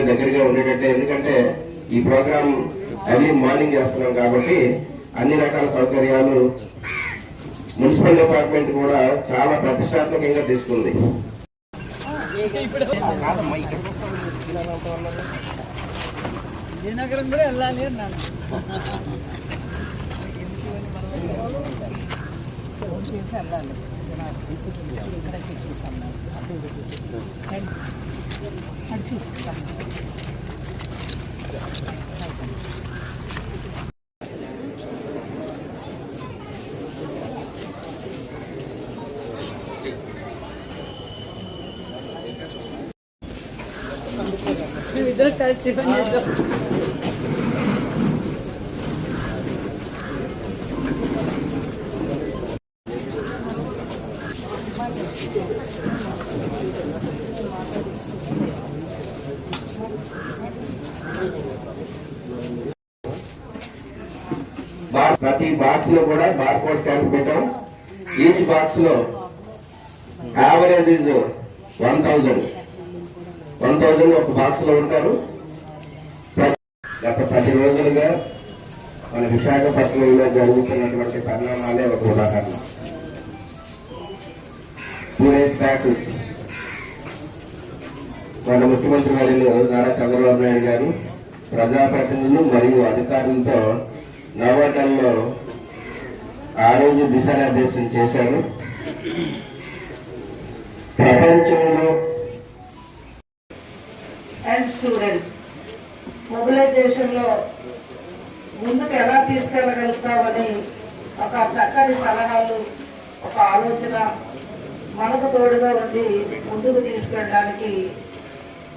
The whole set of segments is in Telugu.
దగ్గరగా ఉండేటట్టే. ఎందుకంటే ఈ ప్రోగ్రాం ఎర్లీ మార్నింగ్ చేస్తున్నాం కాబట్టి అన్ని రకాల సౌకర్యాలు మున్సిపల్ డిపార్ట్మెంట్ కూడా చాలా ప్రతిష్టాత్మకంగా తీసుకుంది. విజయనగరం కూడా వెళ్ళాలి అన్నాను. చేసి వెళ్ళాలి ఇక్కడ చేసి ఇద్దరు కలిసి టిఫిన్ చేస్తాం. ప్రతి బాక్స్ లో కూడా బార్ కోడ్ స్టాంప్ పెట్టాం. ఈచ్ బాక్స్ లో యావరేజ్ ఇస్ 1000 ఒక బాక్స్ లో ఉంటారు. గత 10 రోజులుగా మన విశాఖపట్నంలో జరుగుతున్నటువంటి పరిణామాలే ఒక ఉదాహరణ. 2 days బ్యాక్ మన ముఖ్యమంత్రి వర్యులు నారా చంద్రబాబు నాయుడు గారు ప్రజాప్రతినిధులు మరియు అధికారులతో నవోటల్లో ఆ రోజు దిశానిర్దేశం చేశారు. ప్రపంచంలో అండ్ స్టూడెంట్స్ మొబిలైజేషన్ లో ముందుకు ఎలా తీసుకెళ్ళగలుగుతామని ఒక చక్కని సలహాలు, ఒక ఆలోచన మనకు తోడుగా ఉండి ముందుకు తీసుకెళ్ళడానికి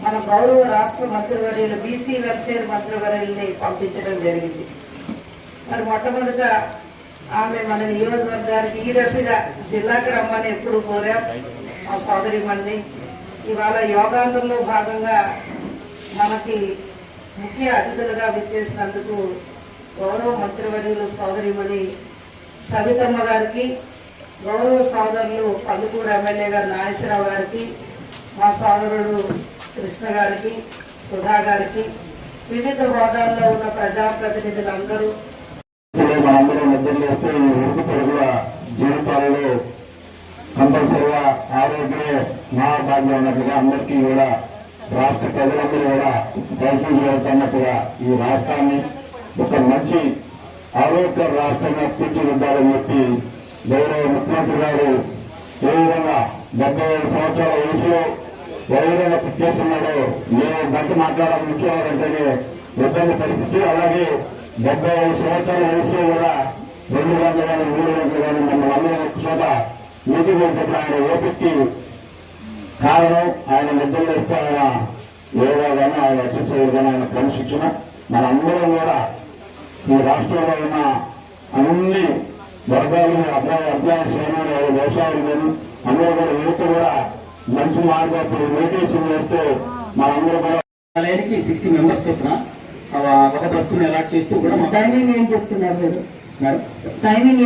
మన గౌరవ రాష్ట్ర మంత్రివర్యులు బీసీ వెల్ఫేర్ మంత్రివర్యుల్ని పంపించడం జరిగింది. మరి మొట్టమొదట ఆమె మన నియోజకవర్గానికి ఈ దశగా జిల్లాకి రమ్మని ఎప్పుడు కోరాం మా సోదరిమణిని. ఇవాళ యోగాంతంలో భాగంగా మనకి ముఖ్య అతిథులుగా విచ్చేసినందుకు గౌరవ మంత్రివర్యులు సోదరిమణి సవితమ్మ గారికి, గౌరవ సోదరులు కందుకూరు ఎమ్మెల్యే గారు నాగేశ్వరరావు గారికి, మా సోదరుడు కృష్ణ గారికి, సుధా గారికి, వివిధ హోదాల్లో ఉన్న ప్రజాప్రతినిధులందరూ మనందరూ నిద్రలేస్తే ఈ ఉరుకు పొరుగుల జీవితాలలో కంపల్సరిగా ఆరోగ్యమే మహాభాగ్యం అన్నట్టుగా అందరికీ కూడా రాష్ట్ర ప్రజలందరూ కూడా ప్రయత్నం చేస్తున్నట్టుగా ఈ రాష్ట్రాన్ని ఒక మంచి ఆరోగ్య రాష్ట్రంగా తీర్చిదిద్దాలని చెప్పి గౌరవ ముఖ్యమంత్రి గారు ఏ విధంగా 75 సంవత్సరాల వయసులో ఏ విధంగా చేస్తున్నాడో నేను గంట మాట్లాడాలని కూర్చోవాలంటేనే ఇబ్బంది పరిస్థితి. అలాగే 75 సంవత్సరాల వయసులో కూడా 2 గంటలు కానీ 3 గంటలు కానీ మమ్మల్ని అందరం ఒక చోట మీటింగ్ పెట్టినప్పుడు ఆయన ఓపికకి కారణం ఆయన నిద్రలో ఇస్తే ఆయన యోగా కానీ ఆయన ఎక్సర్సైజ్ కానీ ఆయన క్రమశిక్షణ మనందరం కూడా ఈ రాష్ట్రంలో ఉన్న అన్ని వర్గాలు అభ్యాస శ్రేణులు వ్యవసాయాలు కానీ అందరూ కూడా యువత కూడా మంచి మార్గం మెడిటేషన్ చేస్తూ మనందరూ కూడా 60 మెంబర్స్ చెప్పిన ఒక బస్సును అలాట్ చేస్తూ కూడా టైమింగ్ ఏం చెప్తున్నారు మీరు? టైమింగ్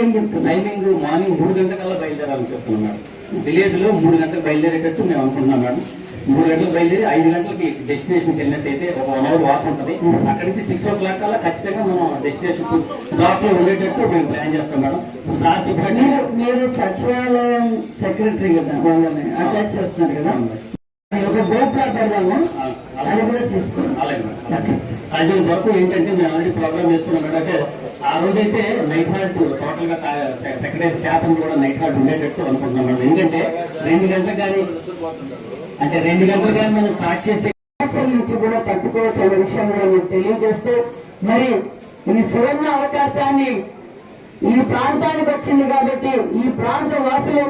మార్నింగ్ 3 గంటలకల్లా బయలుదేరాలని చెప్తున్నాం మేడం. విలేజ్ లో 3 గంటలకు బయలుదేరేటట్టు మేము అనుకుంటున్నాం మేడం. 3 గంటలకు బయలుదేరి 5 గంటలకి డెస్టినేషన్కి వెళ్ళినట్టయితే ఒక 1 hour వాక్ ఉంటుంది. అక్కడి నుంచి 6 o'clock కల్లా ఖచ్చితంగా మనం డెస్టినేషన్ డ్రాప్ లో ఉండేటట్టు మేము ప్లాన్ చేస్తాం మేడం. సార్ చెప్పండి, మీరు సచివాలయం సెక్రటరీ కదా, వాళ్ళని అటాచ్ చేస్తున్నారు కదా, ఒక బోర్డు పెడదాము, అది కూడా చేసుకోండి. అలాగే మేడం. సాధ్యం వరకు ఏంటంటే మేము ఆల్రెడీ ప్రోగ్రామ్ చేస్తున్నాం మేడం. అంటే ఆ రోజైతే నైట్ హాల్ట్ టోటల్ గా సెక్రటరీ స్టాఫ్ కూడా నైట్ హాల్ట్ ఉండేటట్టు అనుకుంటున్నాం మేడం. ఎందుకంటే 2 గంటలకు కానీ మనం స్టార్ట్ చేస్తే నుంచి కూడా తట్టుకోవచ్చు అనే విషయం కూడా మీకు తెలియజేస్తూ, మరి ఈ సువర్ణ అవకాశాన్ని ఈ ప్రాంతానికి వచ్చింది కాబట్టి ఈ ప్రాంత వాసులు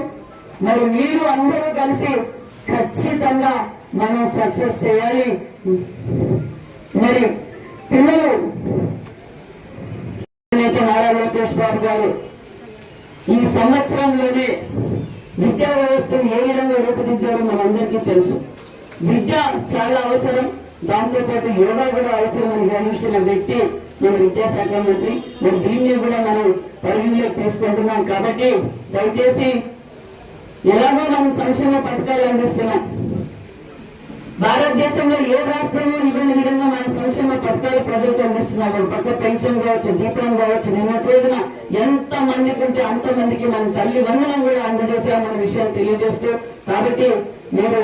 మరి మీరు అందరూ కలిసి ఖచ్చితంగా మనం సక్సెస్ చేయాలి. మరి పిల్లలు నారా లోకేష్ బాబు గారు ఈ సంవత్సరంలోనే విద్యా వ్యవస్థను ఏ విధంగా రూపుదిద్దారో మనందరికీ తెలుసు. విద్య చాలా అవసరం, దాంతోపాటు యోగా కూడా అవసరం అని గ్రహించిన వ్యక్తి మన విద్యాశాఖ మంత్రి. మరి దీన్ని కూడా మనం పరిగణలోకి తీసుకుంటున్నాం. కాబట్టి దయచేసి ఎలాగో మనం సంక్షేమ పథకాలు అందిస్తున్నాం, భారతదేశంలో ఏ రాష్ట్రంలో ఇవ్వని విధంగా మన సంక్షేమ పథకాలు ప్రజలకు అందిస్తున్నాము. పక్క పెన్షన్ కావచ్చు, దీపం కావచ్చు, నిన్నటి రోజున ఎంత మందికి ఉంటే అంత మందికి మన తల్లి వందనం కూడా అందజేశామన్న విషయం తెలియజేస్తూ, కాబట్టి మీరు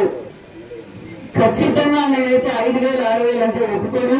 ఖచ్చితంగా నేనైతే 5,000 6,000 అంటే ఒప్పుకోను.